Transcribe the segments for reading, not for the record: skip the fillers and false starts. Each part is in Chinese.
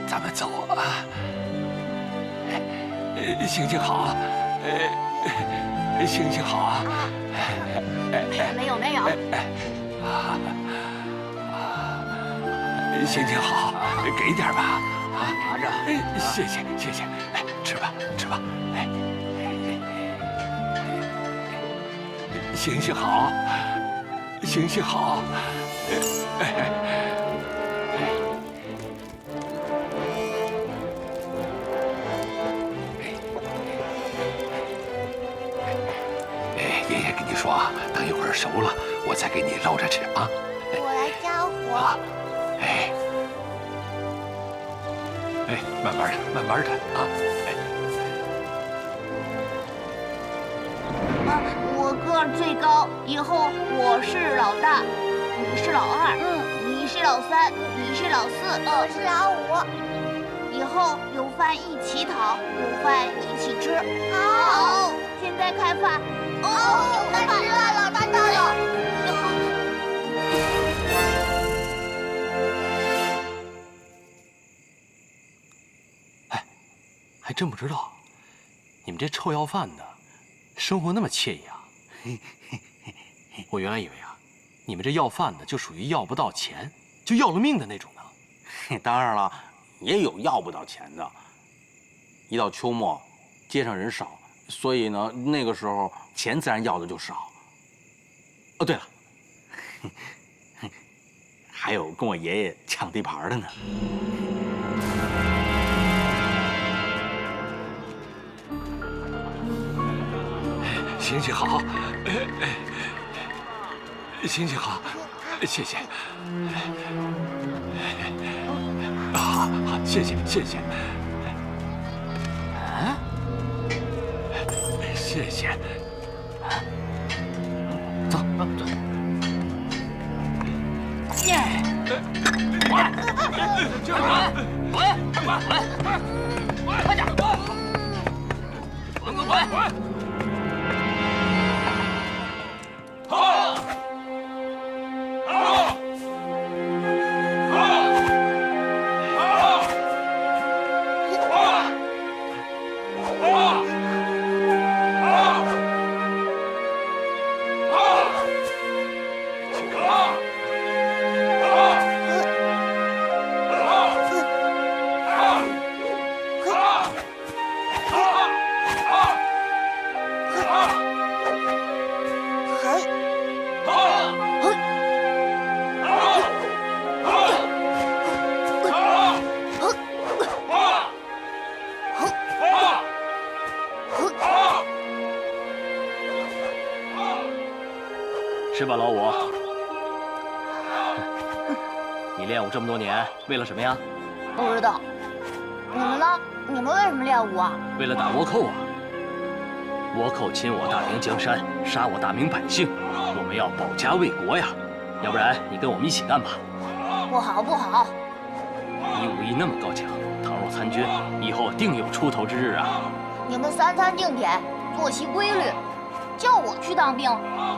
咱们走啊！行行好，行行好啊！没有。行行好，给点吧。拿着，谢谢。来，吃吧。行行好，行好。爷爷跟你说啊，等一会儿熟了，我再给你捞着吃啊。我来加火。慢慢的啊。我个儿最高，以后我是老大，你是老二，你是老三，你是老四，我是老五。以后有饭一起讨，有饭一起吃。好，现在开饭。大吃了，大到了。还真不知道，你们这臭要饭的，生活那么惬意啊！我原来以为啊，你们这要饭的就属于要不到钱就要了命的那种呢。当然了，也有要不到钱的。一到秋末，街上人少，所以呢，那个时候钱自然要的就少。哦，对了，还有跟我爷爷抢地盘的呢。行行好，行好，谢谢。好，谢谢。啊？谢谢。走。耶！滚！快点！滚！是吧，老五？你练武这么多年，为了什么呀？不知道。你们呢？你们为什么练武啊？为了打倭寇啊！倭寇侵我大明江山，杀我大明百姓，我们要保家卫国呀！要不然你跟我们一起干吧。不好。你武艺那么高强，倘若参军，以后定有出头之日啊！你们三餐定点，作息规律，叫我去当兵，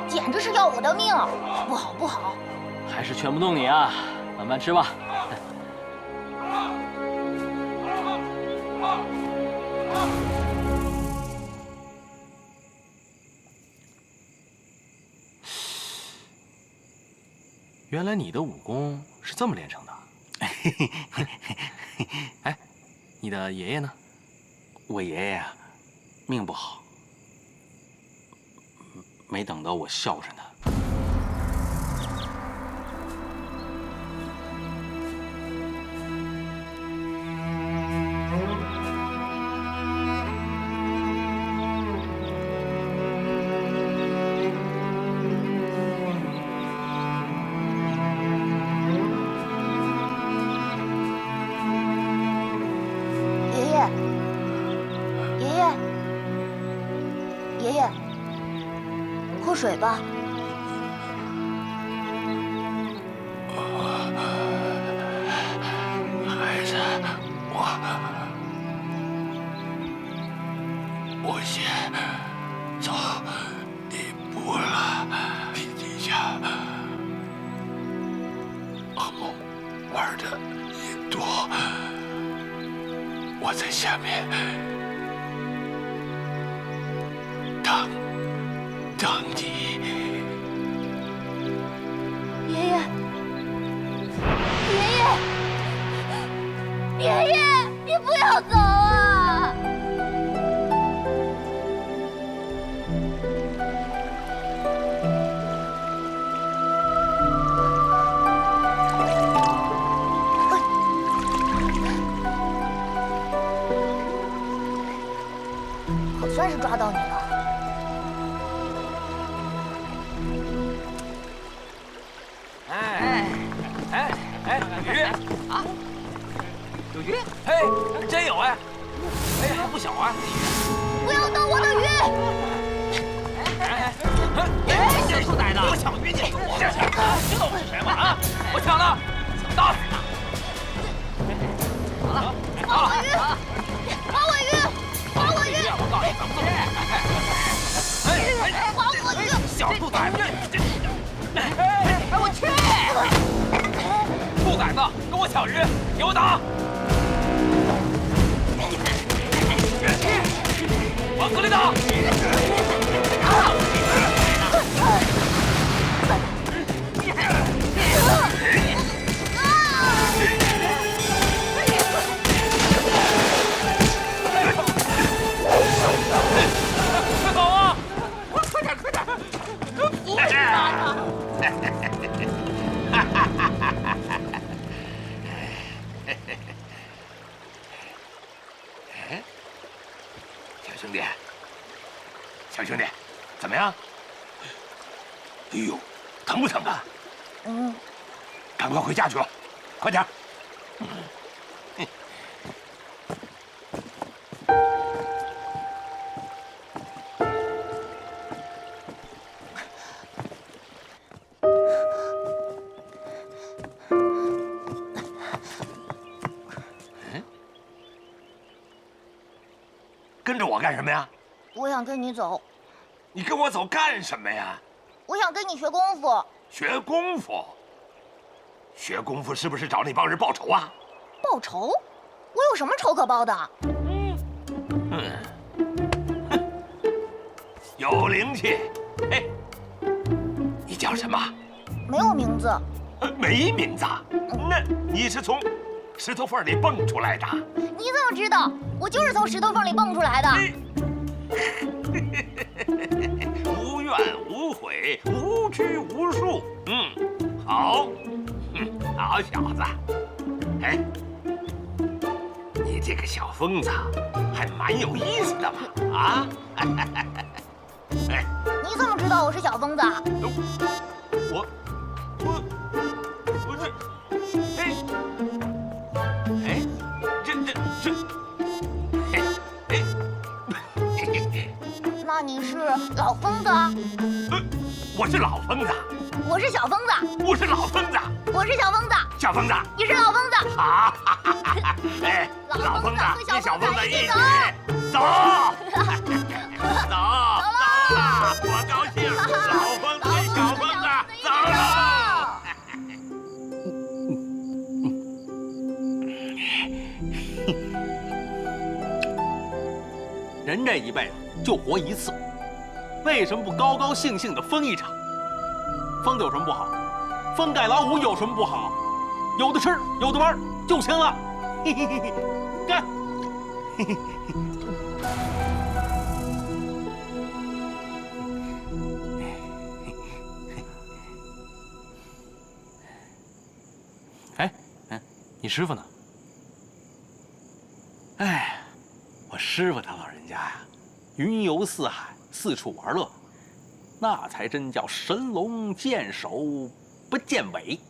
简直是要我的命！不好。还是劝不动你啊，慢慢吃吧。原来你的武功是这么练成的。哎，你的爷爷呢？我爷爷啊，命不好，没等到我孝顺他。爷爷，喝水吧。孩走一步了，地底下好玩的也多，我在下面等你。爷爷，爷爷，你不要走啊！可算是抓到你了。鱼啊，有鱼？嘿，真有哎！哎呀，还不小啊！不要动我的鱼！哎，这臭崽子！我抢鱼你！知道我是谁吗？啊！我抢了，打死他！好了，还我鱼！还我鱼！还我鱼！我告诉你怎么做！还我鱼！小兔崽子！哎，我去！兔崽子，跟我抢鱼，给我打！往死里打！快跑啊！快点，快点！不是他！小兄弟，小兄弟，怎么样？哎呦，疼不疼啊？嗯，赶快回家去吧，快点。跟着我干什么呀？我想跟你走，你跟我走干什么呀？我想跟你学功夫。学功夫？学功夫是不是找那帮人报仇啊？报仇？我有什么仇可报的？有灵气。哎，你叫什么？没有名字。没名字。那你是从石头缝里蹦出来的？你怎么知道？我就是从石头缝里蹦出来的。无怨无悔，无拘无束。好，好小子。哎，你这个小疯子还蛮有意思的嘛，啊？哎，你怎么知道我是小疯子？我不是，哎，那你是老疯子？我是老疯子。我是小疯子。我是老疯子。我是小疯子。小疯子。你是老疯子。好，哎，老疯子跟小疯子一起走，走了，我高兴。老疯子跟小疯子走了。人这一辈子就活一次，为什么不高高兴兴的疯一场？疯的有什么不好？疯盖老虎有什么不好？有的吃，有的玩就行了。嘿嘿嘿嘿，干！嘿嘿嘿。哎，你师傅呢？哎，我师傅他老人家呀，云游四海，四处玩乐，那才真叫神龙见首不见尾。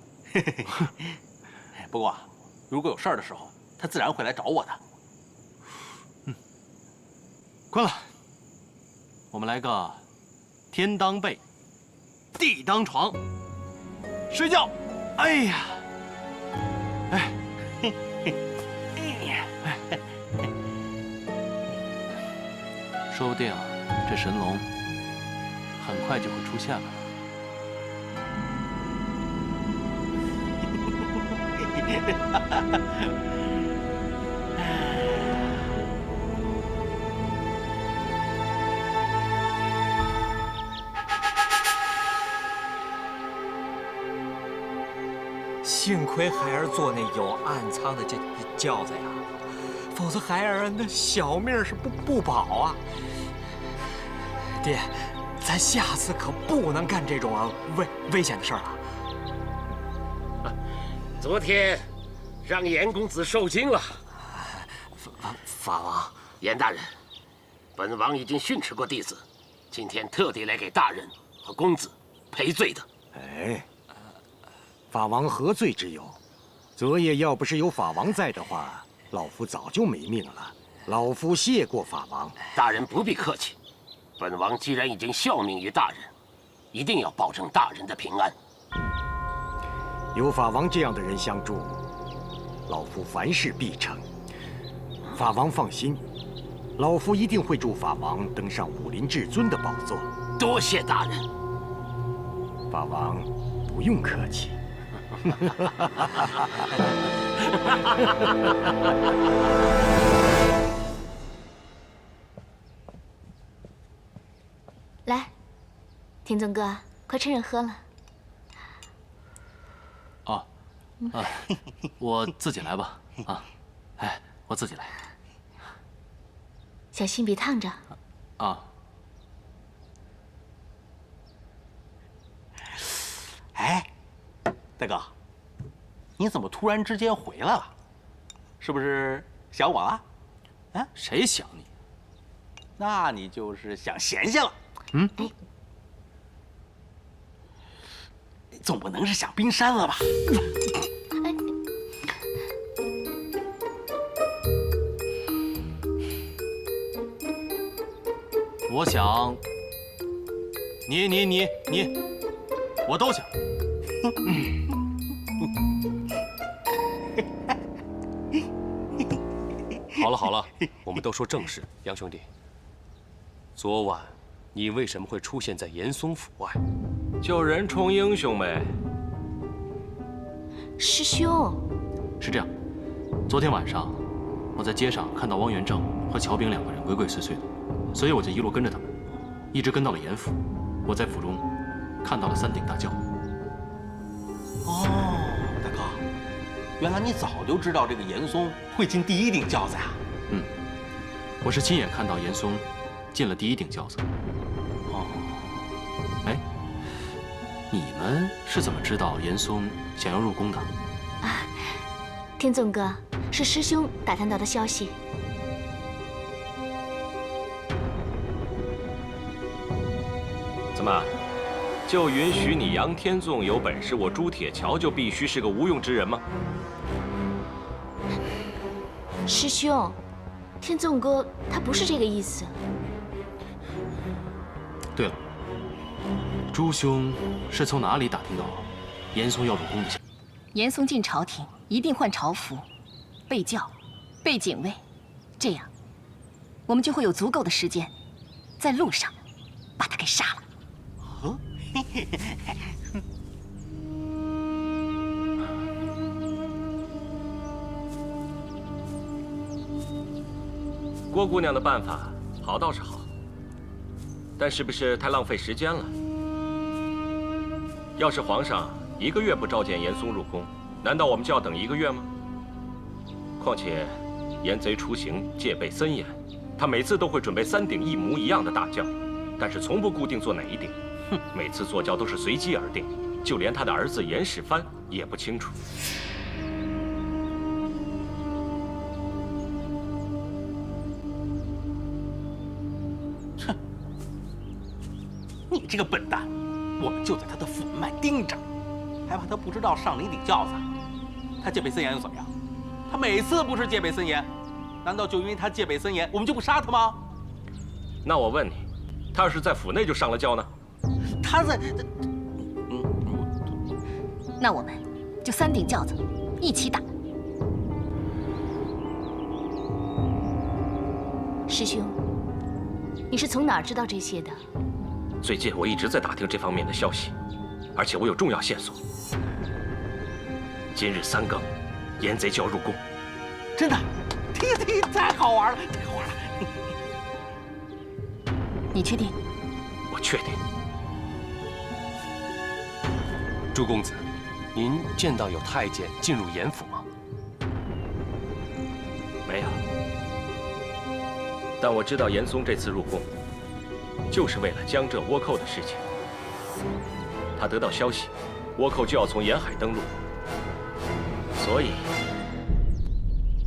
不过，如果有事儿的时候，他自然会来找我的。困了，我们来个天当被，地当床，睡觉。哎呀，哎，说不定这神龙很快就会出现了。幸亏孩儿坐那有暗仓的这轿子呀，否则孩儿那小命是不保啊！爹，咱下次可不能干这种危险的事儿了。昨天让严公子受惊了。法王，严大人，本王已经训斥过弟子，今天特地来给大人和公子赔罪的。哎，法王何罪之有？昨夜要不是有法王在的话，老夫早就没命了。老夫谢过法王。大人不必客气，本王既然已经效命于大人，一定要保证大人的平安。有法王这样的人相助，老夫凡事必成。法王放心，老夫一定会助法王登上武林至尊的宝座。多谢大人。法王不用客气。来，天宗哥，快趁热喝了。我自己来吧。哎，我自己来。小心别烫着。哎，大哥，你怎么突然之间回来了？是不是想我了？啊？谁想你？那你就是想闲下了。总不能是想冰山了吧？我想，你，我都想。好了，我们都说正事。杨兄弟，昨晚你为什么会出现在严嵩府外？救人充英雄呗。师兄，是这样，昨天晚上我在街上看到汪元正和乔炳两个人鬼鬼祟祟的，所以我就一路跟着他们，一直跟到了严府。我在府中看到了3顶大轿。哦，大哥，原来你早就知道这个严嵩会进第1顶轿子呀？我是亲眼看到严嵩进了第1顶轿子。哎，你们是怎么知道严嵩想要入宫的？天纵哥，是师兄打探到的消息。怎么，就允许你杨天纵有本事，我朱铁桥就必须是个无用之人吗？师兄，天纵哥他不是这个意思。对了，朱兄是从哪里打听到严嵩要入宫的消息？严嵩进朝廷一定换朝服、备轿、备警卫，这样我们就会有足够的时间，在路上把他给杀了。郭姑娘的办法好倒是好，但是不是太浪费时间了？要是皇上1个月不召见严嵩入宫，难道我们就要等1个月吗？况且，严贼出行戒备森严，他每次都会准备3顶一模一样的大轿，但是从不固定坐哪一顶。每次坐轿都是随机而定，就连他的儿子严世蕃也不清楚。哼，你这个笨蛋！我们就在他的府门外盯着，还怕他不知道上哪顶轿子？他戒备森严又怎么样？他每次不是戒备森严，难道就因为他戒备森严，我们就不杀他吗？那我问你，他要是在府内就上了轿呢？他在……那我们就3顶轿子一起打。师兄，你是从哪儿知道这些的？最近我一直在打听这方面的消息，而且我有重要线索。今日3更，严贼就要入宫。真的，太好玩了，太好玩了！你确定？我确定。朱公子，您见到有太监进入严府吗？没有。但我知道严嵩这次入宫，就是为了江浙倭寇的事情。他得到消息，倭寇就要从沿海登陆，所以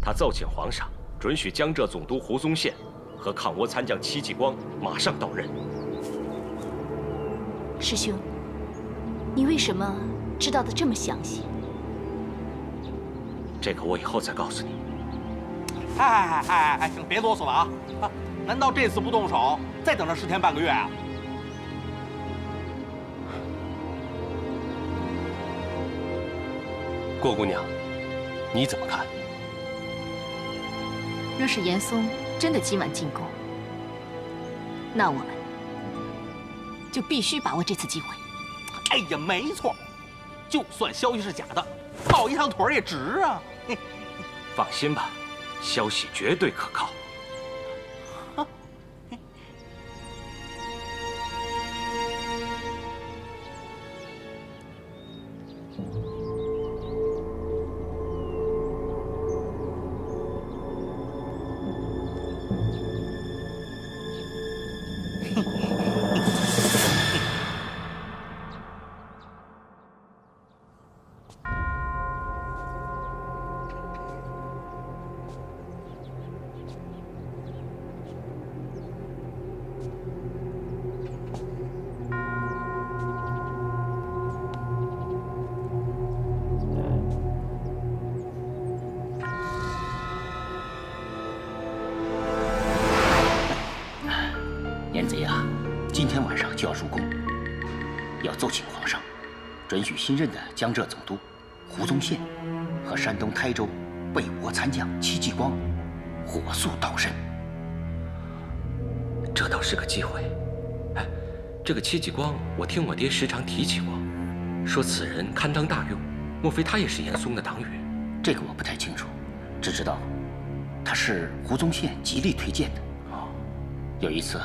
他奏请皇上准许江浙总督胡宗宪和抗倭参将戚继光马上到任。师兄，你为什么知道的这么详细？这个我以后再告诉你。行，别啰嗦了啊！难道这次不动手，再等这10天半个月啊？郭姑娘，你怎么看？若是严嵩真的今晚进宫，那我们就必须把握这次机会。哎呀，没错，就算消息是假的，抱一趟腿也值啊！放心吧，消息绝对可靠。严贼啊，今天晚上就要入宫，要奏请皇上准许新任的江浙总督胡宗宪和山东台州备倭参将戚继光火速到任。这倒是个机会。哎，这个戚继光，我听我爹时常提起过，说此人堪当大用，莫非他也是严嵩的党羽？这个我不太清楚，只知道他是胡宗宪极力推荐的。哦，有一次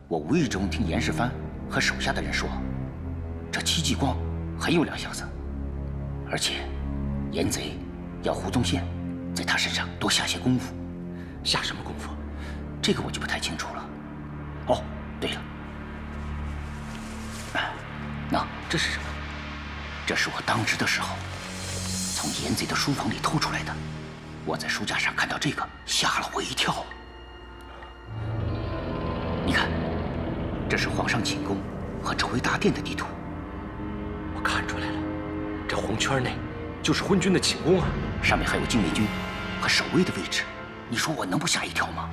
我无意中听严世蕃和手下的人说，这戚继光很有两下子，而且严贼要胡宗宪在他身上多下些功夫。下什么功夫？这个我就不太清楚了。哦，对了，那这是什么？这是我当值的时候从严贼的书房里偷出来的。我在书架上看到这个，吓了我一跳。你看，这是皇上寝宫和周围大殿的地图。我看出来了，这红圈内就是昏君的寝宫啊，上面还有禁卫军和守卫的位置。你说我能不吓一跳吗？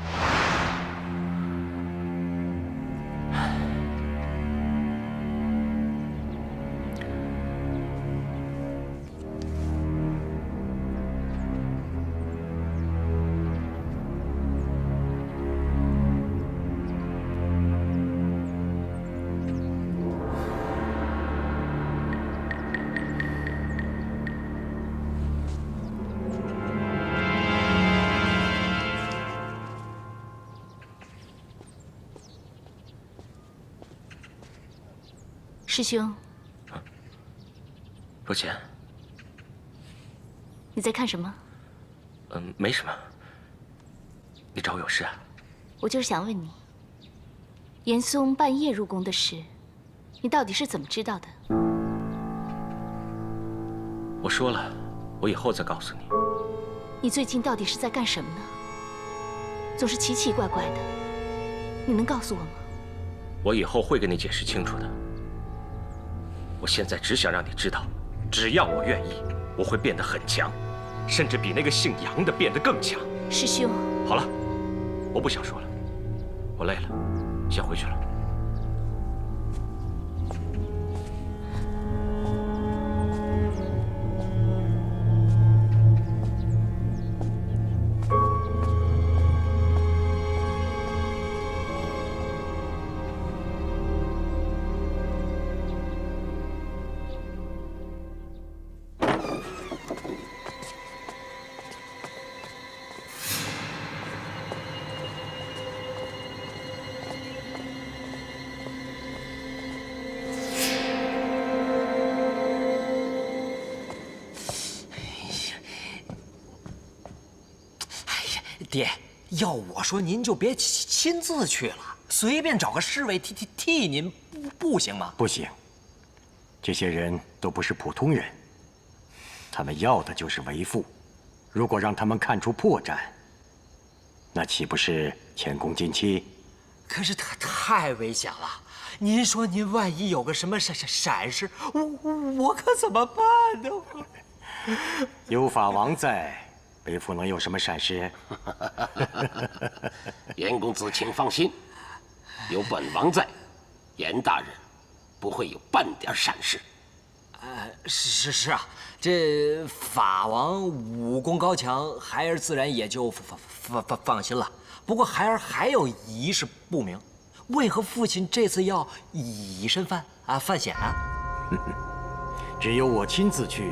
师兄，若乾，你在看什么？没什么。你找我有事啊？我就是想问你，严嵩半夜入宫的事，你到底是怎么知道的？我说了，我以后再告诉你。你最近到底是在干什么呢？总是奇奇怪怪的，你能告诉我吗？我以后会跟你解释清楚的。我现在只想让你知道，只要我愿意，我会变得很强，甚至比那个姓杨的变得更强。师兄，好了，我不想说了，我累了，先回去了。爹，要我说您就别亲自去了，随便找个侍卫替您，不行吗？不行，这些人都不是普通人，他们要的就是为父。如果让他们看出破绽，那岂不是前功尽弃？可是太危险了。您说您万一有个什么闪失，我可怎么办呢？有法王在，为父能有什么闪失？严公子，请放心，有本王在，严大人不会有半点闪失。是啊，这法王武功高强，孩儿自然也就放心了。不过孩儿还有一事不明，为何父亲这次要以身犯险啊？只有我亲自去，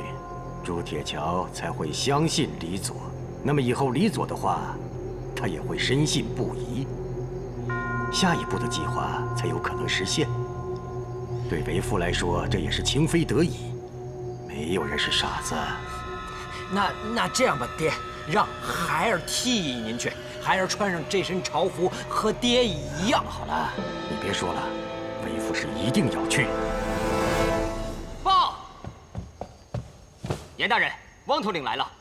朱铁桥才会相信李佐。那么以后李佐的话，他也会深信不疑。下一步的计划才有可能实现。对为父来说，这也是情非得已，没有人是傻子。那这样吧，爹，让孩儿替您去，孩儿穿上这身朝服，和爹一样。好了，你别说了，为父是一定要去。报，严大人，汪头领来了。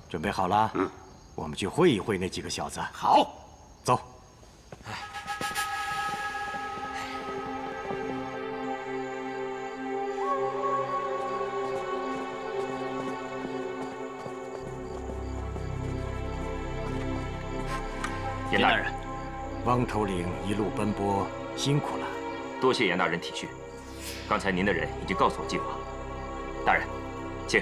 准备好了？我们去会一会那几个小子。好，走。严大人，汪头领一路奔波，辛苦了。多谢严大人体恤。刚才您的人已经告诉我计划。大人，请。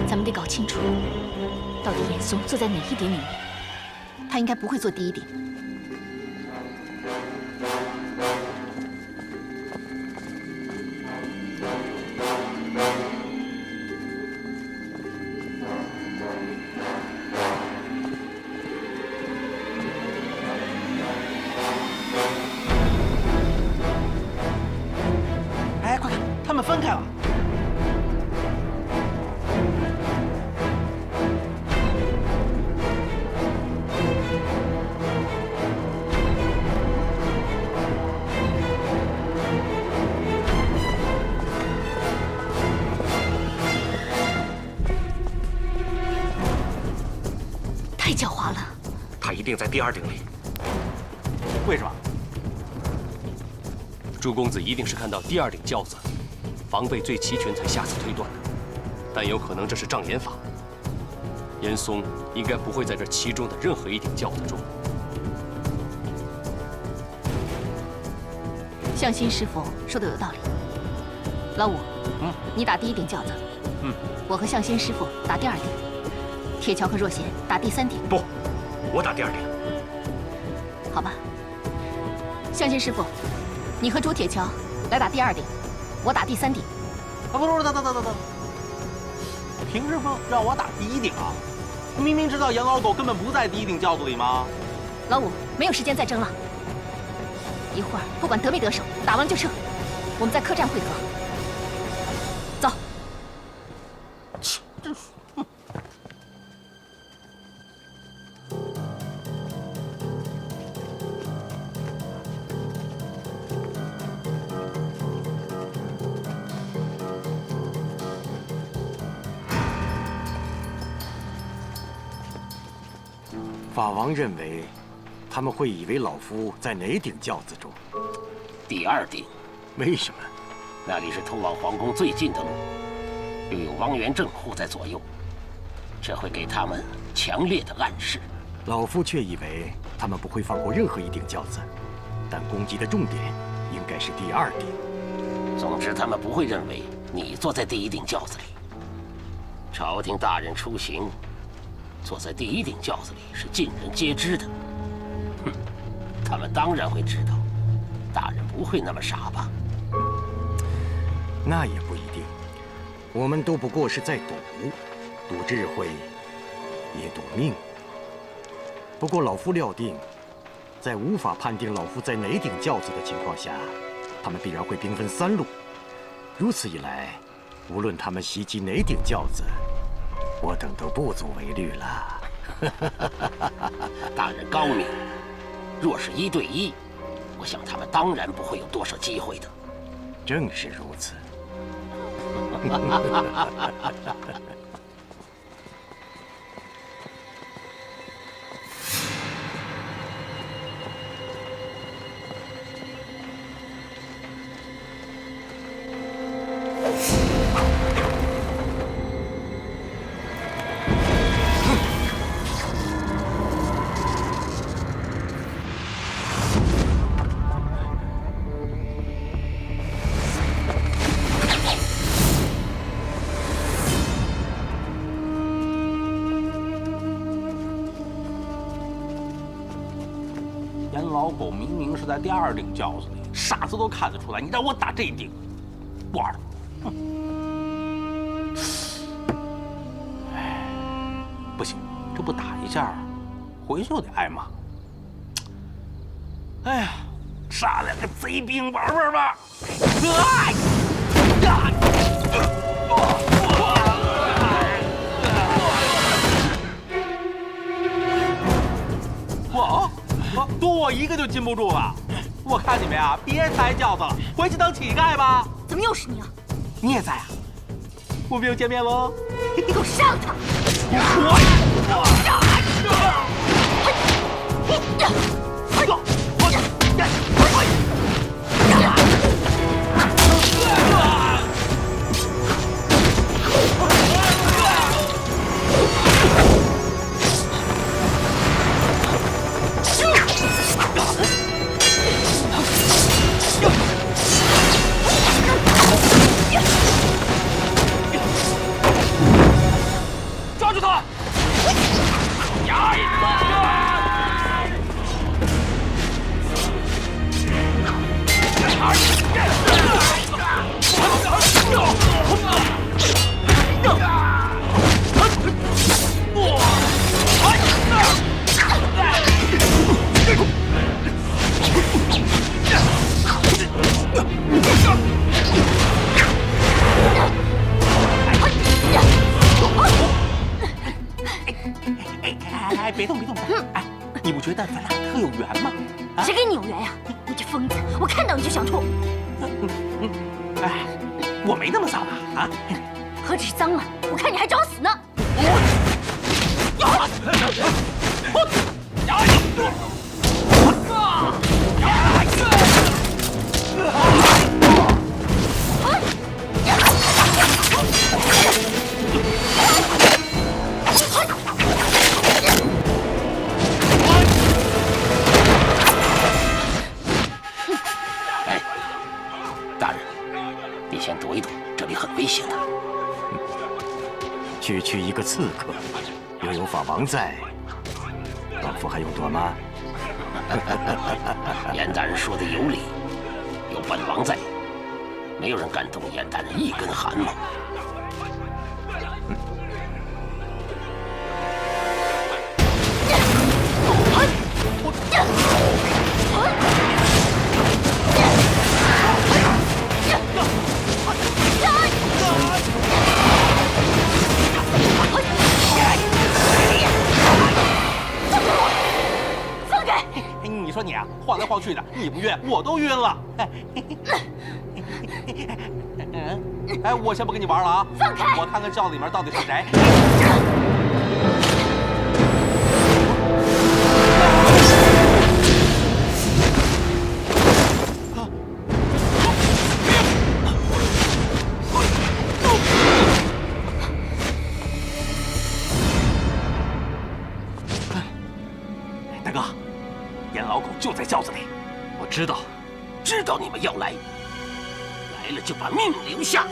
咱们得搞清楚，到底严嵩坐在哪一顶里面。他应该不会坐第一顶。哎，快看，他们分开了。太狡猾了。他一定在第二顶里。为什么？朱公子一定是看到第二顶轿子，防备最齐全才下此推断的，但有可能这是障眼法。严嵩应该不会在这其中的任何一顶轿子中。向心师傅说的有道理。老五，你打第一顶轿子，我和向心师傅打第二顶，铁桥和若贤打第三顶。不，我打第二顶。好吧，向心师傅，你和朱铁桥来打第二顶，我打第三顶。啊，不，等，凭什么让我打第一顶啊？明明知道杨老狗根本不在第一顶轿子里吗？老五，没有时间再争了，一会儿不管得没得手，打完就撤，我们在客栈会合。走。法王认为，他们会以为老夫在哪顶轿子中？第2顶。为什么？那里是通往皇宫最近的路，又有汪元正护在左右，这会给他们强烈的暗示。老夫却以为他们不会放过任何一顶轿子，但攻击的重点应该是第2顶。总之，他们不会认为你坐在第1顶轿子里。朝廷大人出行，坐在第1顶轿子里是尽人皆知的。哼，他们当然会知道，大人不会那么傻吧？那也不一定，我们都不过是在赌，赌智慧，也赌命。不过老夫料定，在无法判定老夫在哪顶轿子的情况下，他们必然会兵分3路。如此一来，无论他们袭击哪顶轿子，我等都不足为虑了。大人高明，若是1对1，我想他们当然不会有多少机会的。正是如此。严老狗明明是在第2顶轿子里，傻子都看得出来。你让我打这一顶，不玩了。哎，不行，这不打一下，回去又得挨骂。哎呀，杀2个贼兵玩玩吧！多我1个就禁不住了。我看你们呀，别抬轿子了，回去当乞丐吧。怎么又是你啊？你也在啊？我们又见面喽！给我上他！抓住他！哎，别动，别动！哎，你不觉得咱俩特有缘吗？谁跟你有缘呀？你这疯子，我看到你就想吐。哎，我没那么脏啊！啊，何止是脏啊！我看你还找死呢！哎，大人，你先躲一躲，这里很危险的。区一个刺客，又有法王在，老夫还用躲吗？严大人说的有理，有本王在，没有人敢动严大人一根汗毛。放开！你说你啊，晃来晃去的，你不晕，我都晕了。哎，我先不跟你玩了啊！放开！我看看轿子里面到底是谁。大哥，严老狗就在轿子里。我知道，知道你们要来，来了就把命留下。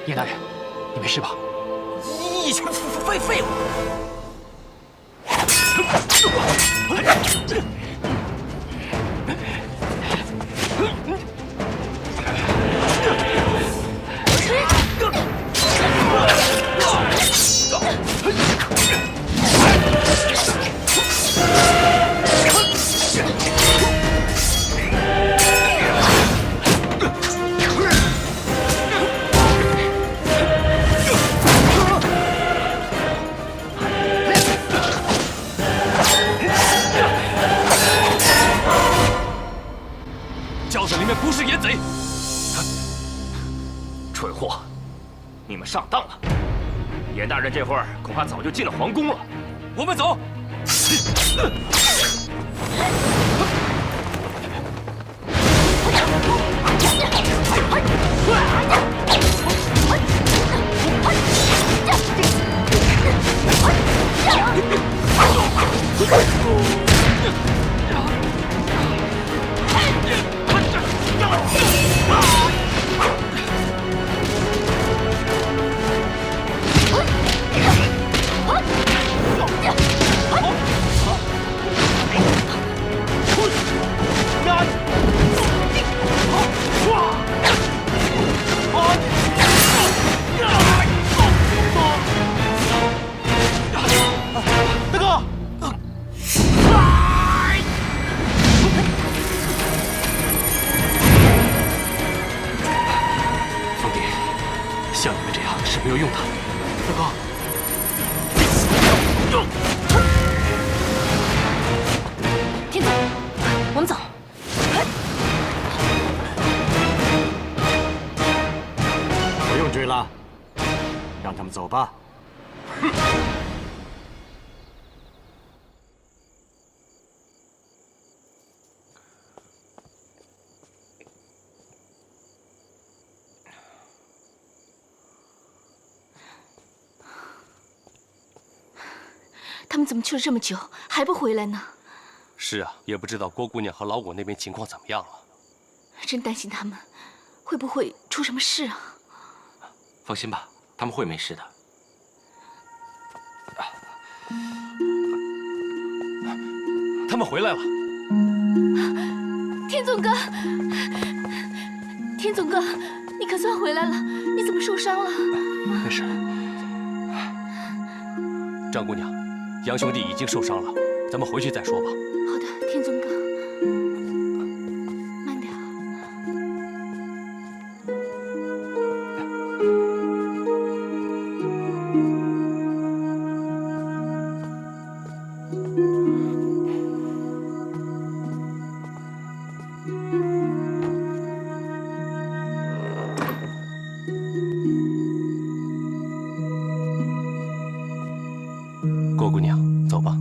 叶大人，你没事吧？一群废物！轿子里面不是严贼，蠢货，你们上当了！严大人这会儿恐怕早就进了皇宫了。我们走。像你们这样是没有用的。大哥，天总，我们走。不用追了，让他们走吧。他们怎么去了这么久还不回来呢？是啊，也不知道郭姑娘和老五那边情况怎么样了。真担心他们会不会出什么事啊？放心吧，他们会没事的。他们回来了。天总哥，天总哥，你可算回来了！你怎么受伤了？没事。张姑娘，杨兄弟已经受伤了，咱们回去再说吧。好的，天总哥，慢点。郭姑娘，走吧。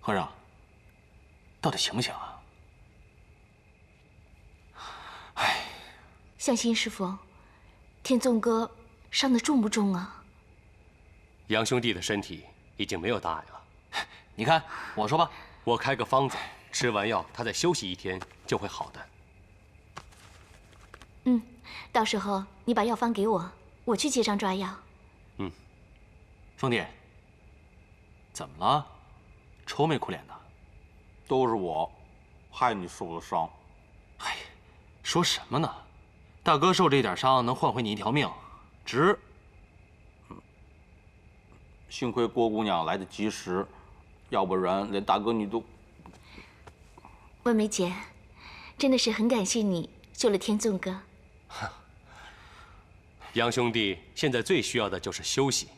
和尚，到底行不行啊？向心师傅，天纵哥伤得重不重啊？杨兄弟的身体已经没有大碍了。你看，我说吧，我开个方子，吃完药他再休息1天就会好的。嗯，到时候你把药方给我，我去街上抓药。嗯，兄弟，怎么了？愁眉苦脸的。都是我，害你受了伤。哎，说什么呢？大哥受这点伤能换回你一条命，值。幸亏郭姑娘来得及时，要不然连大哥你都……温梅姐，真的是很感谢你救了天纵哥。杨兄弟现在最需要的就是休息，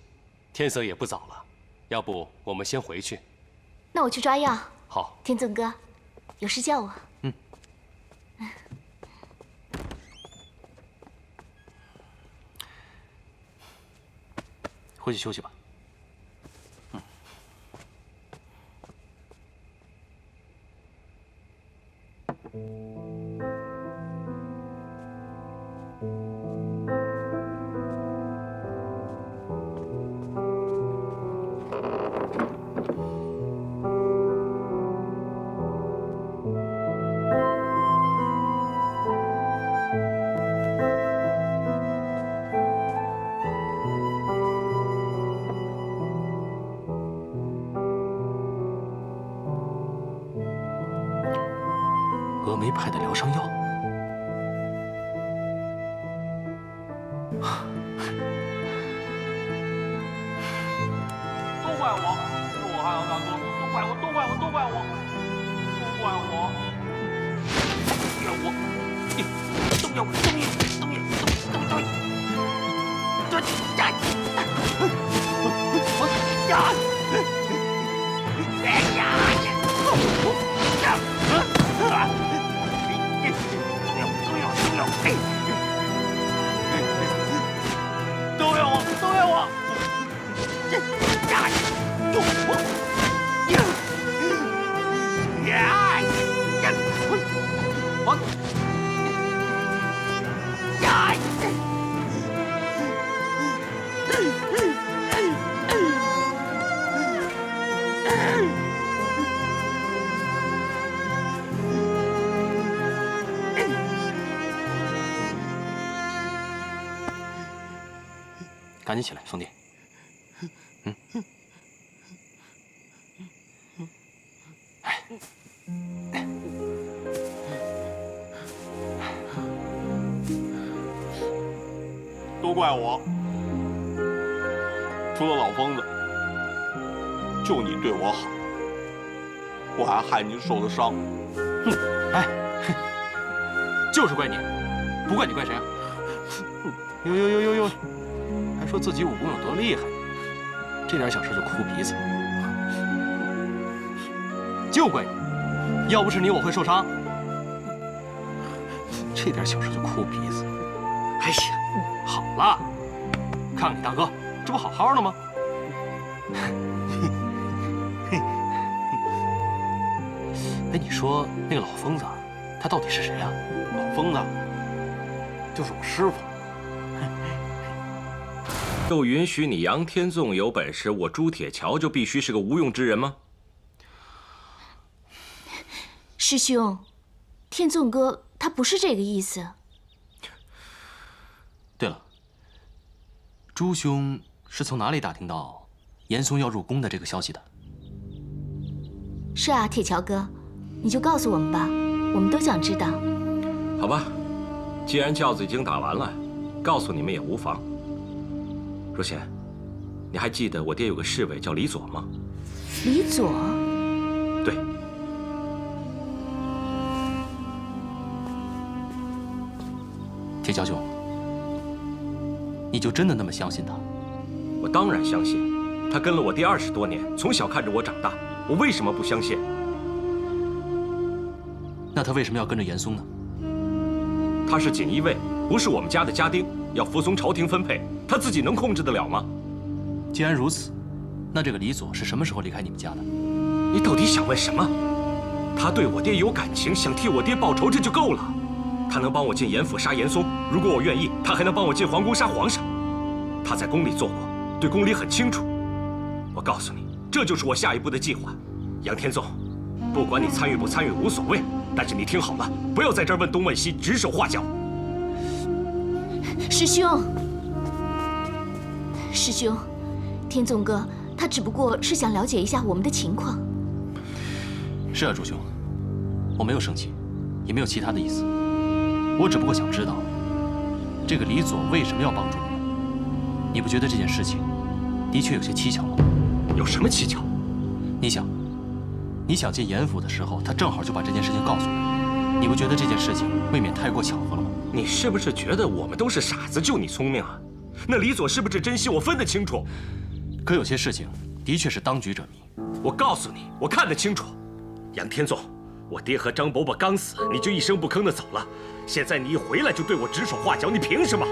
天色也不早了，要不我们先回去？那我去抓药。好，天纵哥，有事叫我。嗯。回去休息吧。峨眉派的疗伤药，都怪我，是我害了大哥，都怪我，都怪我，都怪我，都怪我，都怪我，都要，赶紧起来，兄弟。都怪我，除了老疯子，就你对我好，我还害你受了伤。哎，就是怪你，不怪你怪谁啊？呦，还说自己武功有多厉害，这点小事就哭鼻子，就怪你，要不是你我会受伤。这点小事就哭鼻子，哎呀，好了，看看你大哥，这不好好的吗？哎，你说那个老疯子，他到底是谁啊？老疯子，就是我师傅。就允许你杨天纵有本事，我朱铁桥就必须是个无用之人吗？师兄，天纵哥他不是这个意思。对了，朱兄是从哪里打听到严嵩要入宫的这个消息的？是啊，铁桥哥，你就告诉我们吧，我们都想知道。好吧，既然轿子已经打完了，告诉你们也无妨。若贤，你还记得我爹有个侍卫叫李佐吗？李佐？对。铁桥兄，你就真的那么相信他？我当然相信，他跟了我爹20多年，从小看着我长大，我为什么不相信？那他为什么要跟着严嵩呢？他是锦衣卫，不是我们家的家丁，要服从朝廷分配，他自己能控制得了吗？既然如此，那这个李佐是什么时候离开你们家的？你到底想问什么？他对我爹有感情，想替我爹报仇，这就够了。他能帮我进严府杀严嵩，如果我愿意，他还能帮我进皇宫杀皇上。他在宫里做过，对宫里很清楚。我告诉你，这就是我下一步的计划。杨天纵，不管你参与不参与无所谓，但是你听好了，不要在这儿问东问西，指手画脚。师兄，师兄，天纵哥他只不过是想了解一下我们的情况。是啊，朱兄，我没有生气，也没有其他的意思，我只不过想知道，这个李佐为什么要帮助你们？你不觉得这件事情的确有些蹊跷吗？有什么蹊跷？你想，你想进严府的时候，他正好就把这件事情告诉你，你不觉得这件事情未免太过巧合了吗？你是不是觉得我们都是傻子，就你聪明啊？那李佐是不是真心？我分得清楚。可有些事情的确是当局者迷。我告诉你，我看得清楚。杨天纵，我爹和张伯伯刚死，你就一声不吭地走了。现在你一回来就对我指手画脚，你凭什么？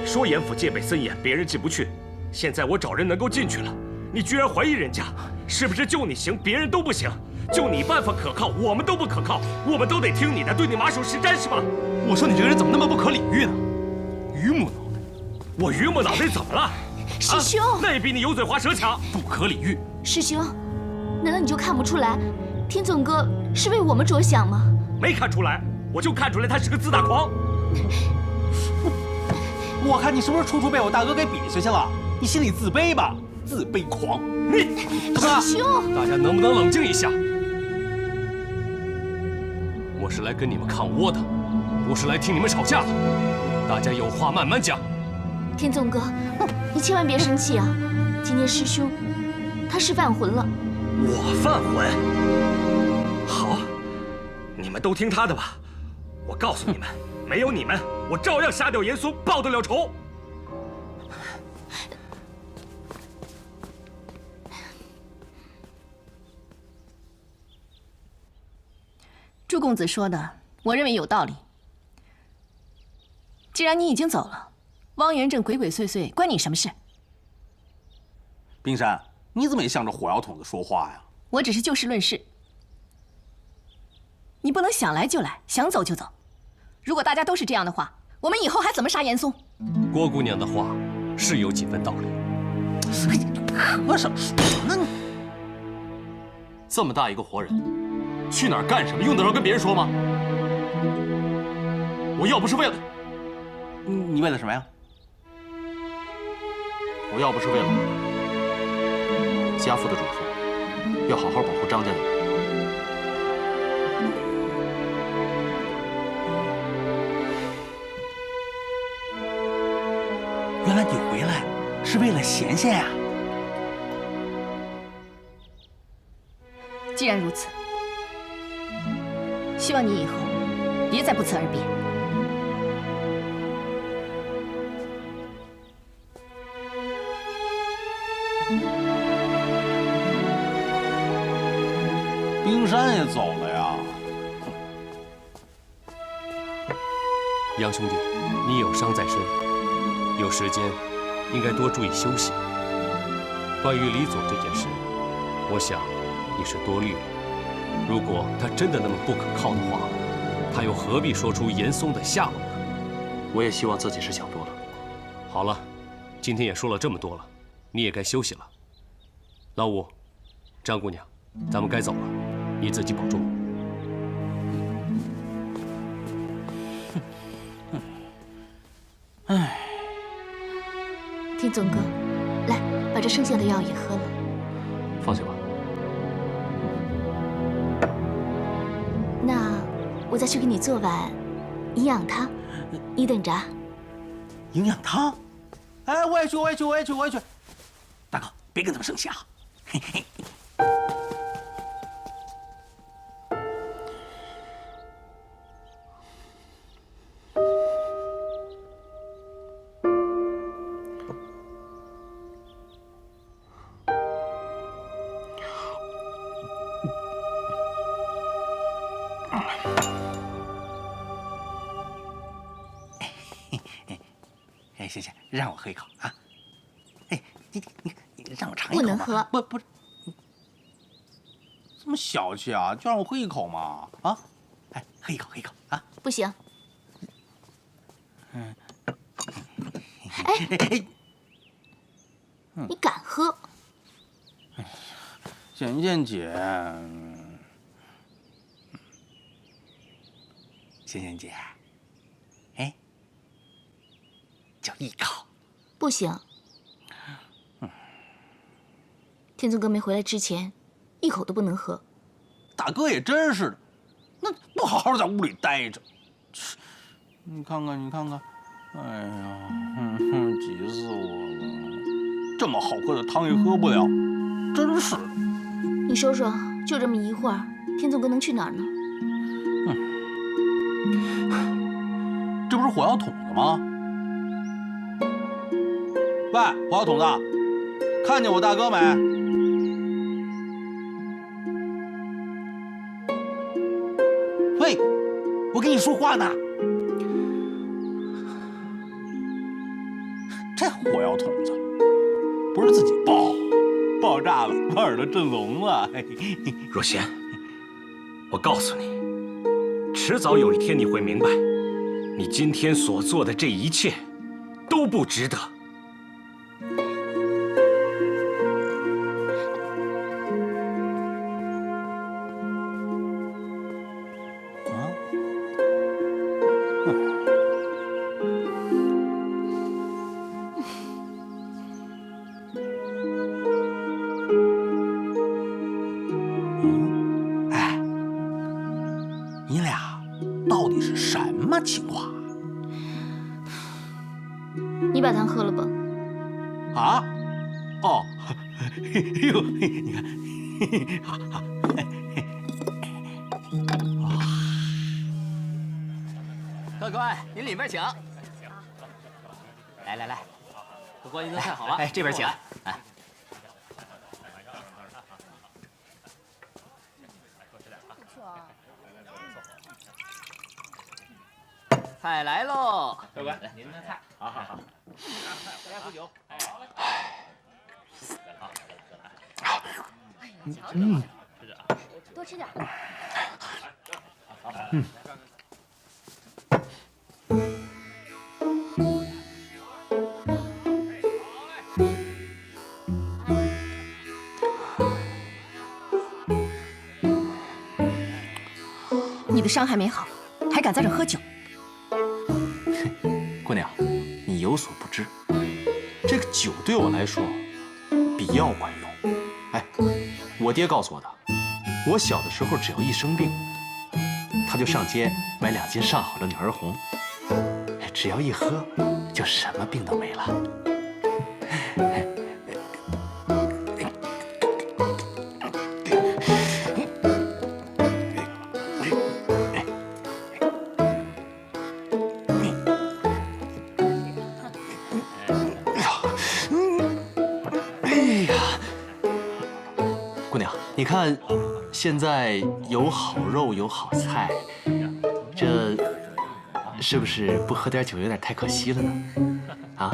你说严府戒备森严，别人进不去。现在我找人能够进去了，你居然怀疑人家，是不是就你行，别人都不行？就你办法可靠，我们都不可靠，我们都得听你的，对你马首是瞻是吧？我说你这个人怎么那么不可理喻呢？榆木脑袋！我榆木脑袋怎么了？师兄，那也比你油嘴滑舌强，不可理喻。师兄，难道你就看不出来，天纵哥是为我们着想吗？没看出来，我就看出来他是个自大狂。我看你是不是处处被我大哥给比下去了？你心里自卑吧？自卑狂！你师兄，大家能不能冷静一下？我是来跟你们看窝的，不是来听你们吵架的。大家有话慢慢讲。天纵哥，你千万别生气啊！今天师兄他是犯浑了。我犯浑？好，你们都听他的吧。我告诉你们，没有你们，我照样杀掉严嵩，报得了仇。朱公子说的，我认为有道理。既然你已经走了，汪元正鬼鬼祟祟，关你什么事？冰山，你怎么也向着火药桶子说话呀？我只是就事论事。你不能想来就来，想走就走。如果大家都是这样的话，我们以后还怎么杀严嵩？郭姑娘的话是有几分道理。可什么说呢你？这么大一个活人，去哪儿干什么？用得着跟别人说吗？我要不是为了你为了什么呀？我要不是为了家父的嘱咐，要好好保护张家的人。原来你回来是为了贤贤呀！既然如此，希望你以后别再不辞而别。冰山也走了呀。杨兄弟，你有伤在身，有时间应该多注意休息。关于李佐这件事，我想你是多虑了。如果他真的那么不可靠的话，他又何必说出严嵩的下落呢？我也希望自己是想多了。好了，今天也说了这么多了，你也该休息了。老五，张姑娘，咱们该走了，你自己保重。唉，天纵哥，来，把这剩下的药也喝了。放下吧。那我再去给你做碗营养汤，你等着。营养汤？哎，我也去。大哥，别跟他们生气啊！嘿嘿。行，让我喝一口啊！哎，你让我尝一口嘛！不能喝，不，这么小气啊！就让我喝一口嘛！啊，哎，喝一口啊！不行，哎，你敢喝？贤贤姐，贤贤姐，哎，就一口。不行。天宗哥没回来之前，一口都不能喝。大哥也真是的，那不好好在屋里待着，你看看，你看看，哎呀，急死我了！这么好喝的汤也喝不了，真是。你说说，就这么一会儿，天宗哥能去哪儿呢？这不是火药桶子吗？喂，火药桶子，看见我大哥没？喂，我跟你说话呢。这火药桶子不是自己爆炸了，把耳朵震聋了。若仙，我告诉你，迟早有一天你会明白，你今天所做的这一切都不值得。你俩到底是什么情况？你把汤喝了吧。啊？哦，哟，你看，好，客官，您里面请。来，客官，一顿菜好了。哎，这边请。哎。菜来喽！客官，您的菜。好。大家喝酒。多吃点。你的伤还没好，还敢在这喝酒？姑娘，你有所不知，这个酒对我来说比药管用。哎，我爹告诉我的，我小的时候只要一生病，他就上街买2斤上好的女儿红，只要一喝，就什么病都没了。你看，现在有好肉有好菜，这是不是不喝点酒有点太可惜了呢？啊？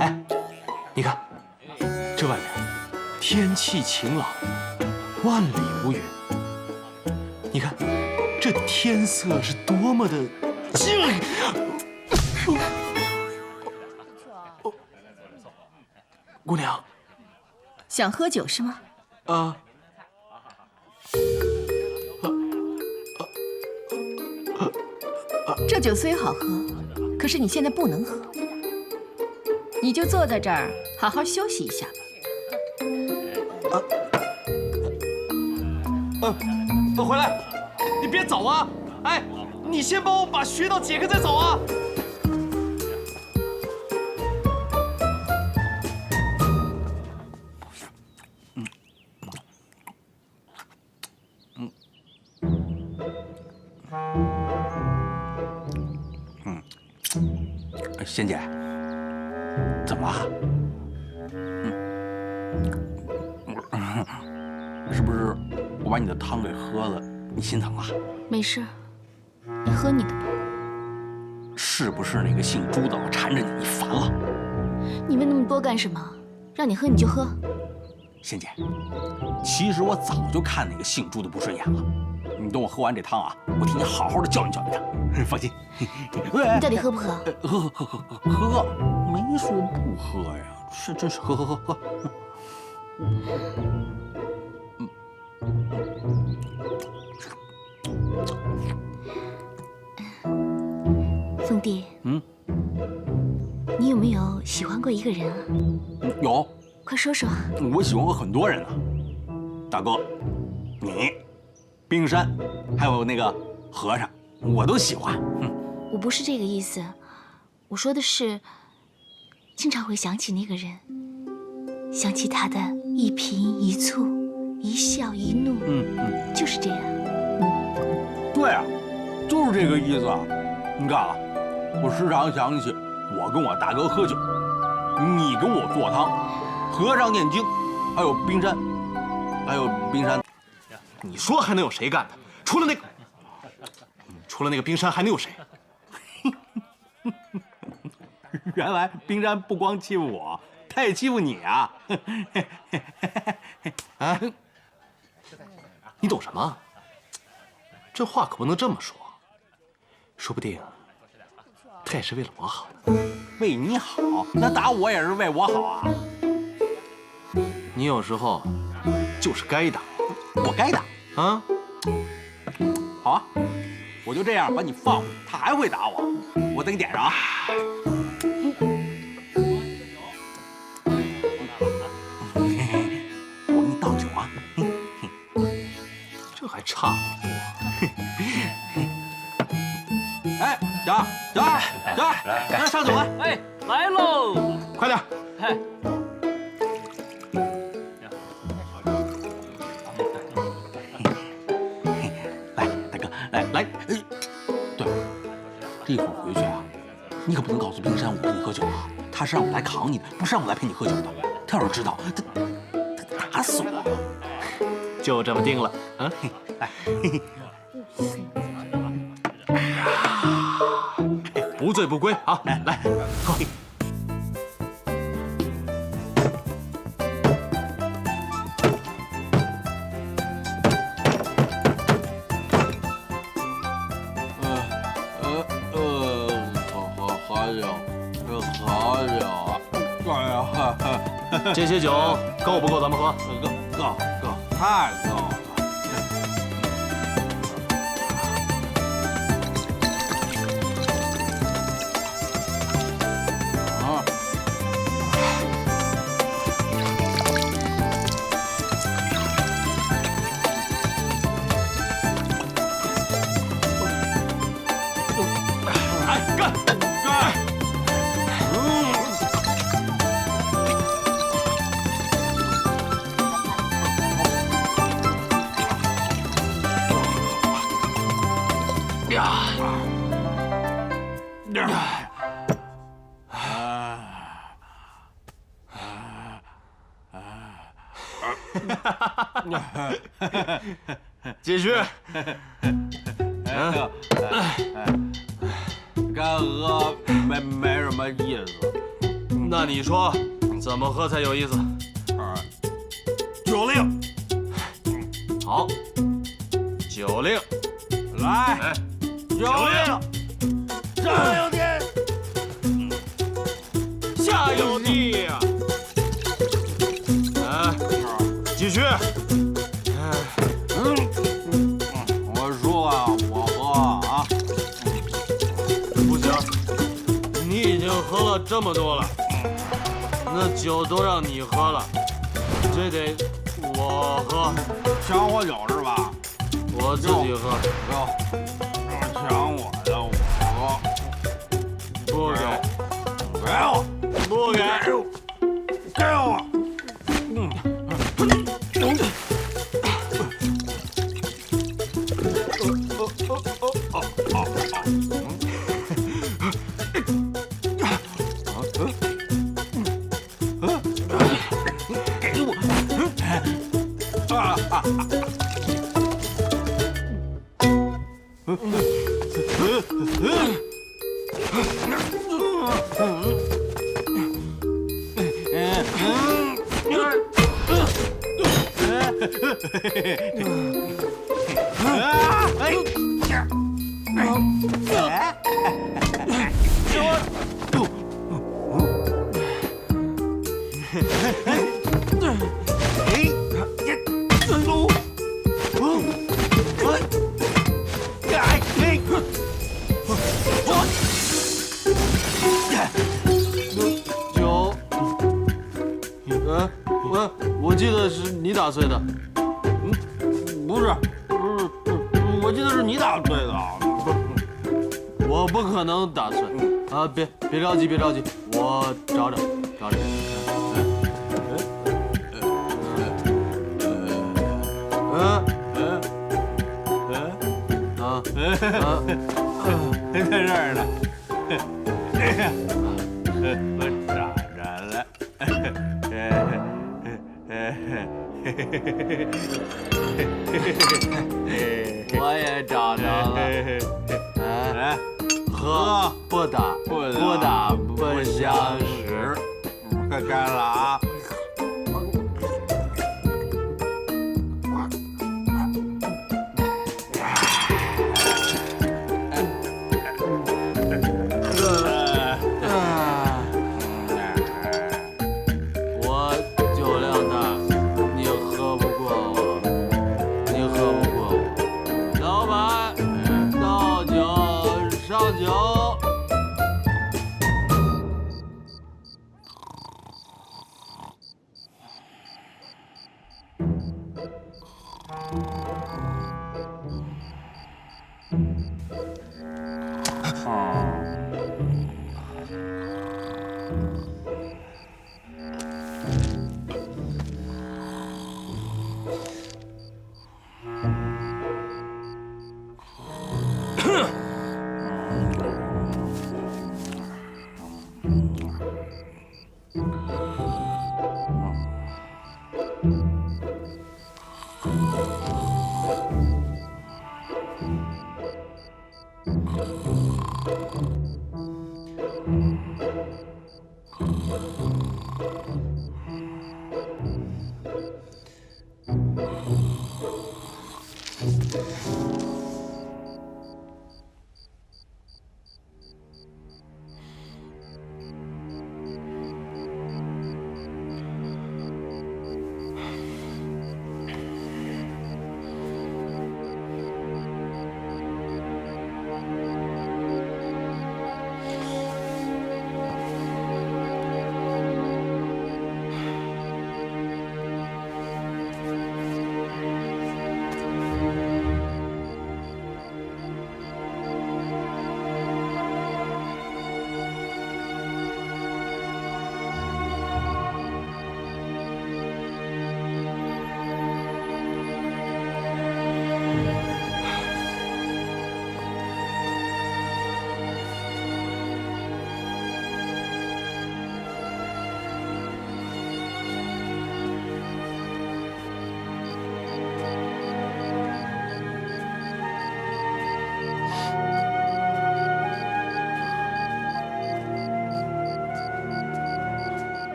哎，你看，这外面天气晴朗，万里无云。你看，这天色是多么的姑娘，想喝酒是吗？啊。这酒虽好喝，可是你现在不能喝，你就坐在这儿好好休息一下吧。回来，你别走啊！哎，你先帮我把穴道解开再走啊！仙姐，怎么了？是不是我把你的汤给喝了，你心疼啊？没事，你喝你的吧。是不是那个姓朱的老缠着你，你烦了？你问那么多干什么？让你喝你就喝。仙姐，其实我早就看那个姓朱的不顺眼了。你等我喝完这汤啊，我替你好好的教育教育他。放心。你到底喝不喝？喝，没说不喝呀，是真是喝。凤弟，你有没有喜欢过一个人啊？有，快说说。我喜欢过很多人呢。大哥，你，冰山，还有那个和尚，我都喜欢。我不是这个意思，我说的是，经常会想起那个人，想起他的一颦一蹙、一笑一怒，就是这样。对啊，就是这个意思啊。你看啊，我时常想起我跟我大哥喝酒，你给我做汤，和尚念经，还有冰山，你说还能有谁干的？除了那个冰山，还能有谁？原来冰山不光欺负我，他也欺负你啊！啊，你懂什么？这话可不能这么说，说不定他也是为了我好呢。为你好，那打我也是为我好啊！你有时候就是该打，我该打啊！好啊，我就这样把你放回去，他还会打我，我等你点上啊！我给你倒酒啊！这还差不多。哎，小上酒来！哎，来喽！快点！哎，来，大哥，来！哎，对了，这一会儿回去啊，你可不能告诉冰山我跟你喝酒啊，他是让我来扛你的，不是让我来陪你喝酒的。他要是知道，他打死我！就这么定了。啊，来。不醉不归啊！来，喝。好酒，哎呀，这些酒够不够咱们喝？够，太够了。继续。干喝没什么意思。那你说怎么喝才有意思？酒令。好，酒令。来，酒令。上有天，下有地。继续。我说啊，我喝啊。不行，你已经喝了这么多了，那酒都让你喝了，这得我喝。抢我酒是吧？我自己喝。抢我的我喝。不给。给我。不给。给我。我记得是你打碎的。不是，我记得是你打碎的。我不可能打碎。啊，别着急，别着急，我找找。在这儿呢。我找着了。我也找着了。喝不打不相识。快干了啊！我酒量大，你喝不过我，你喝不过我。老板，倒酒，上酒。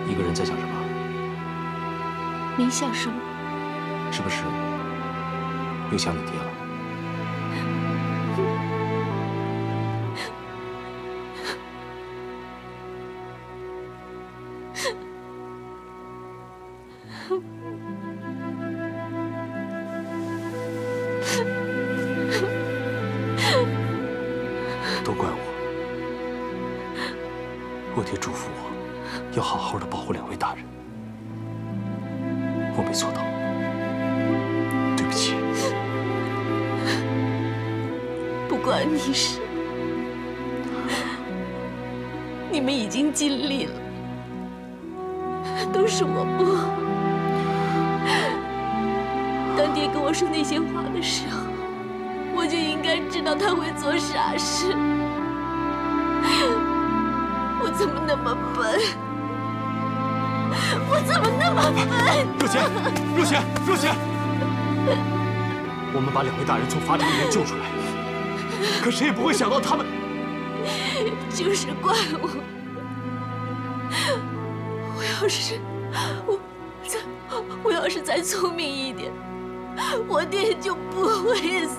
一个人在想什么？没笑什么。是不是又想你爹了。都怪我，我爹嘱咐我，要好好的保护2位大人，我没做到，对不起。不关你事，你们已经尽力了，都是我不好。当爹跟我说那些话的时候，我就应该知道他会做傻事。我怎么那么笨？我怎么那么笨？若雪，若雪，若雪！我们把2位大人从法场里面救出来，可谁也不会想到他们。就是怪我。我要是再聪明一点，我爹就不会死。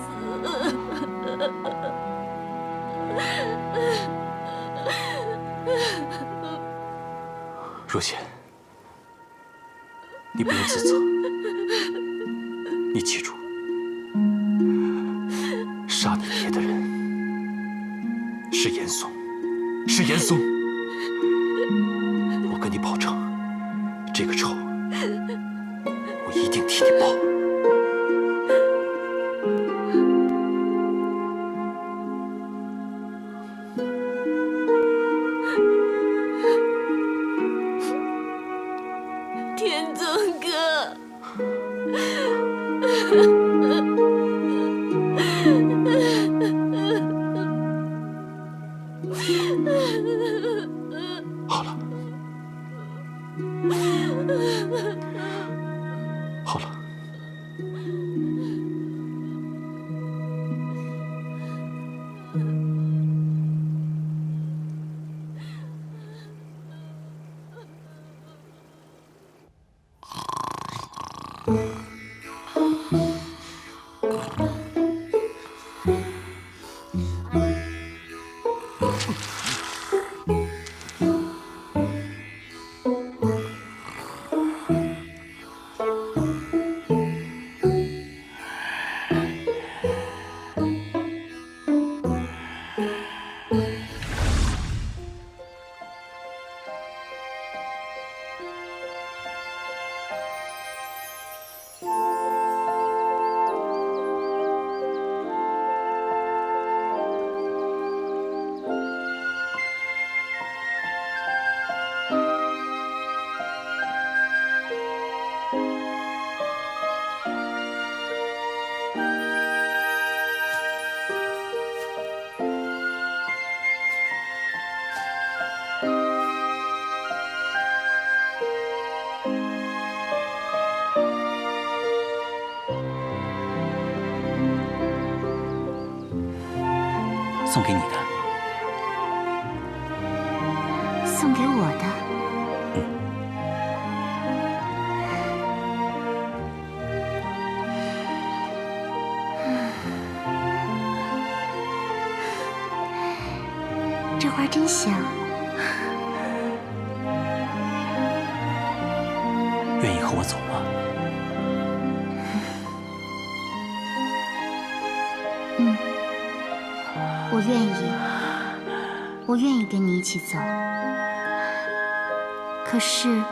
若雪，你不用自责，你记住，杀你爹的人是严嵩，是严嵩。我跟你保证，这个仇我一定替你报。天宗哥，好了，好了。送给你的，送给我的。这花真香。愿意和我走吗？我愿意，我愿意跟你一起走。可是，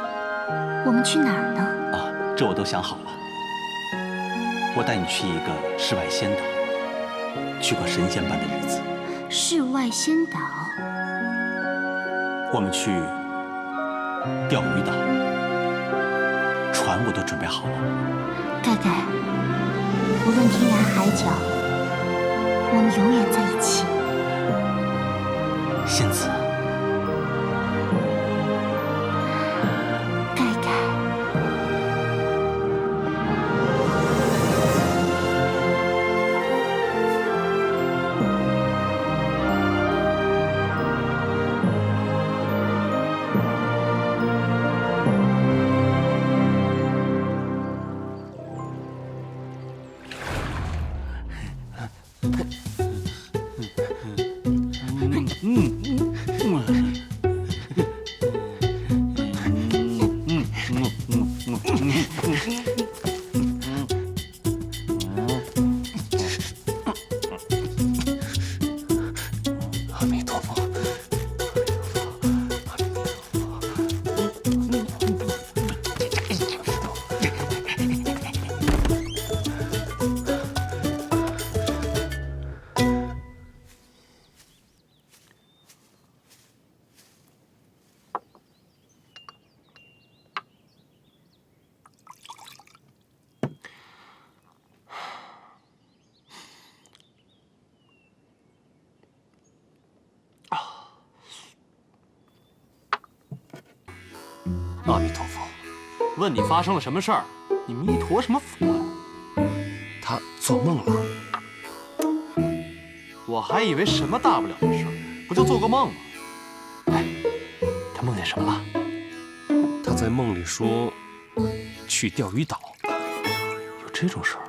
我们去哪儿呢？啊，这我都想好了。我带你去一个世外仙岛，去过神仙般的日子。世外仙岛。我们去钓鱼岛，船我都准备好了。盖盖，无论天涯海角，我们永远在一起。仙子，盖盖，阿弥陀佛。阿弥陀佛，问你发生了什么事儿，你弥陀什么佛啊？他做梦了。我还以为什么大不了的事儿，不就做个梦吗？哎，他梦见什么了？他在梦里说去钓鱼岛。有这种事儿？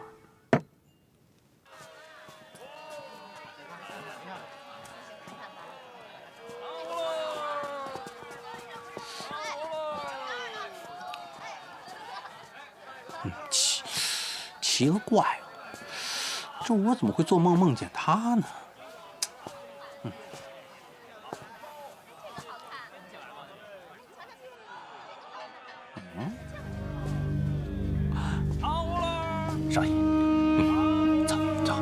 奇了怪了，这我怎么会做梦梦见他呢？少爷，走走。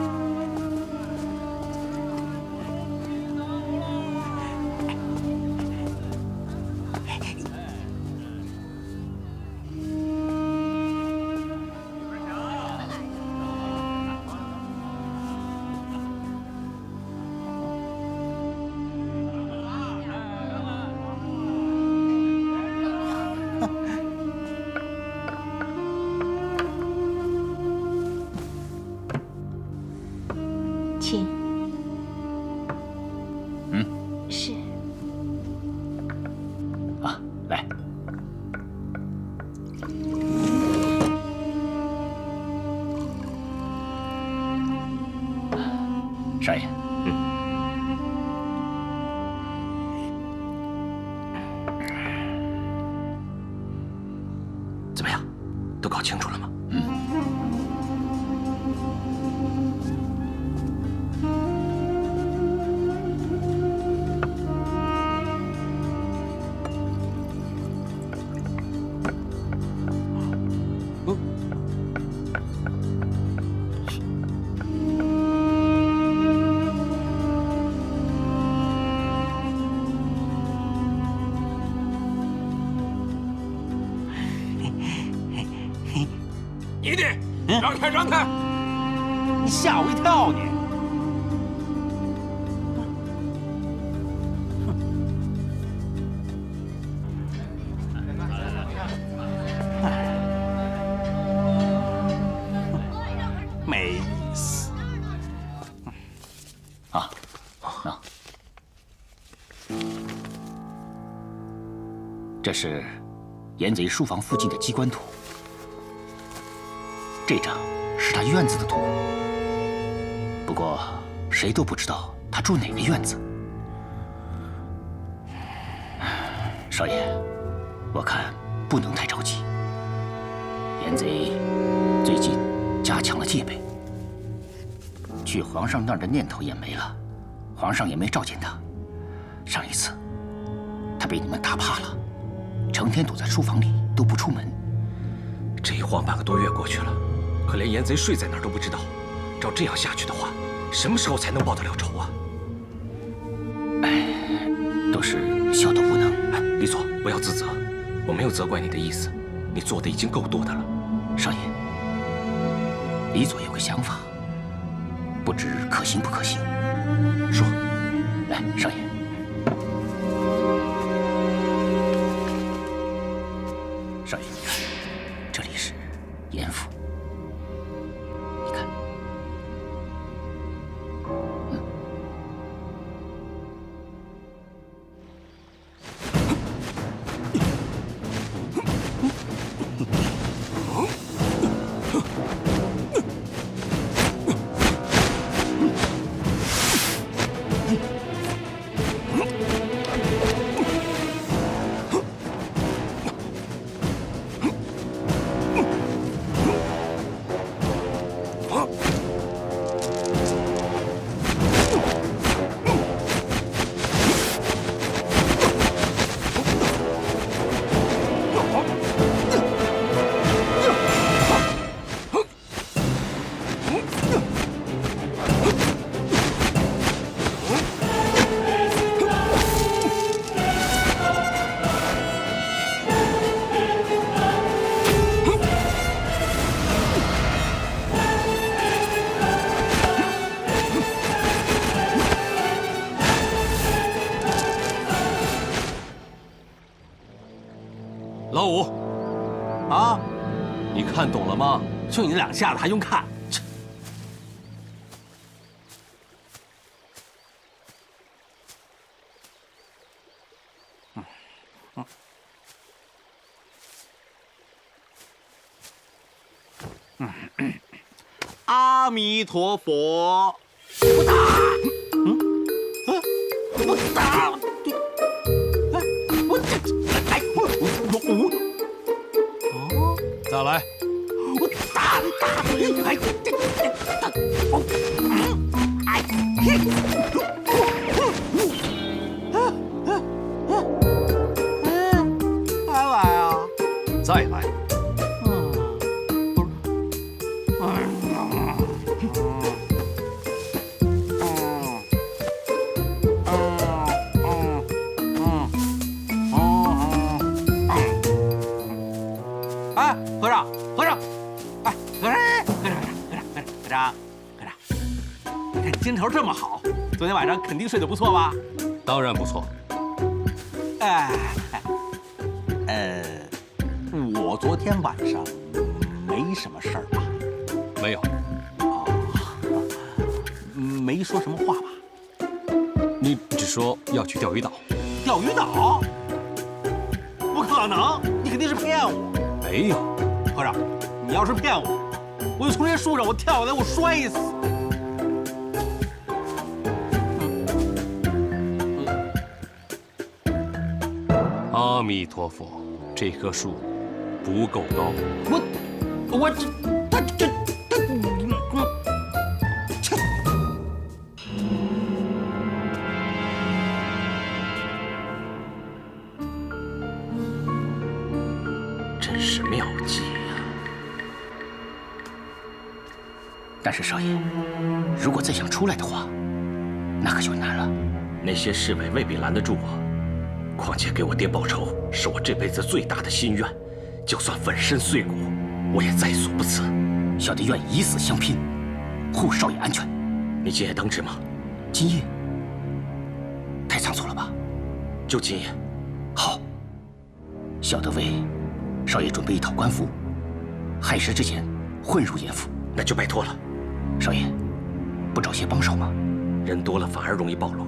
请。嗯，是。啊，来。少爷，怎么样？都搞清楚了吗？你的，让开让开！你吓我一跳你！没意思。啊，那这是严贼书房附近的机关图。这张是他院子的图，不过谁都不知道他住哪个院子。少爷，我看不能太着急。严贼最近加强了戒备，去皇上那儿的念头也没了，皇上也没召见他。上一次，他被你们打怕了，成天躲在书房里都不出门。这一晃半个多月过去了。可连严贼睡在哪儿都不知道，照这样下去的话，什么时候才能报得了仇啊？哎，都是小的无能。哎，李佐，不要自责，我没有责怪你的意思，你做的已经够多的了。少爷，李佐有个想法，不知可行不可行？说。来，少爷。少爷，你看，这里是严府。老五，啊，你看懂了吗？就你这2下子还用看？阿弥陀佛。不打。不打。我再来。我打。还来啊？再来。哎，和尚，和尚，哎，和尚，你看你劲头这么好，昨天晚上肯定睡得不错吧？当然不错。哎，我昨天晚上没什么事儿吧？没有。没说什么话吧？你只说要去钓鱼岛。钓鱼岛？不可能，你肯定是骗我。没有。和尚，你要是骗我，我就从这树上我跳下来，我摔死。阿弥陀佛，这棵树不够高。我这他。真是妙计呀！但是少爷，如果再想出来的话，那可就难了。那些侍卫未必拦得住我。况且给我爹报仇是我这辈子最大的心愿，就算粉身碎骨，我也在所不辞。小弟愿以死相拼，护少爷安全。你今夜当值吗？今夜太仓促了吧？就今夜。好，小的为少爷准备一套官服，亥时之前混入严府。那就拜托了。少爷，不找些帮手吗？人多了反而容易暴露，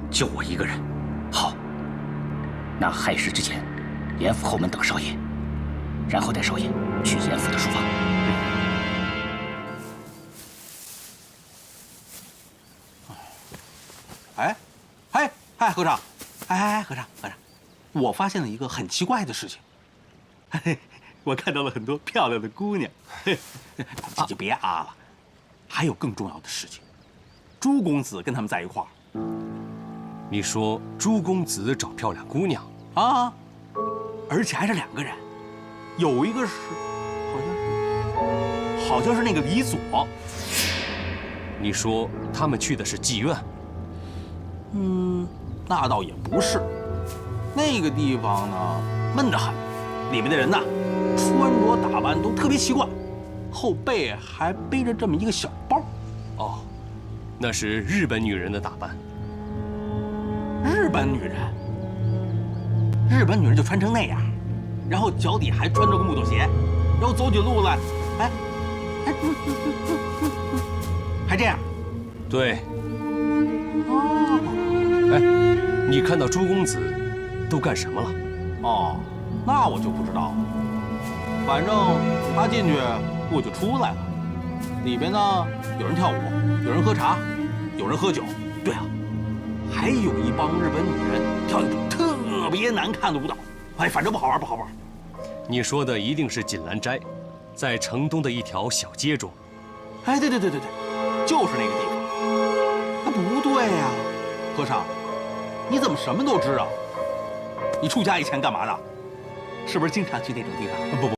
就我一个人。好，那亥时之前，严府后门等少爷，然后带少爷去严府的书房。哎，和尚，和尚，我发现了一个很奇怪的事情。我看到了很多漂亮的姑娘。这就别了，还有更重要的事情。朱公子跟他们在一块儿。你说朱公子找漂亮姑娘啊？而且还是2个人，有一个是，好像是那个李左。你说他们去的是妓院？那倒也不是。那个地方呢，闷得很，里面的人呢，穿着打扮都特别奇怪，后背还背着这么一个小包。哦，那是日本女人的打扮。日本女人就穿成那样，然后脚底还穿着个木头鞋，然后走起路来，还这样。对。哎，你看到朱公子都干什么了？哦，那我就不知道了。反正他进去，我就出来了。里边呢，有人跳舞，有人喝茶，有人喝酒。对啊，还有一帮日本女人跳一种特别难看的舞蹈。哎，反正不好玩，不好玩。你说的一定是锦兰斋，在城东的一条小街中。哎，对，就是那个地方。不对呀，和尚，你怎么什么都知道？你出家以前干嘛的？是不是经常去那种地方？不。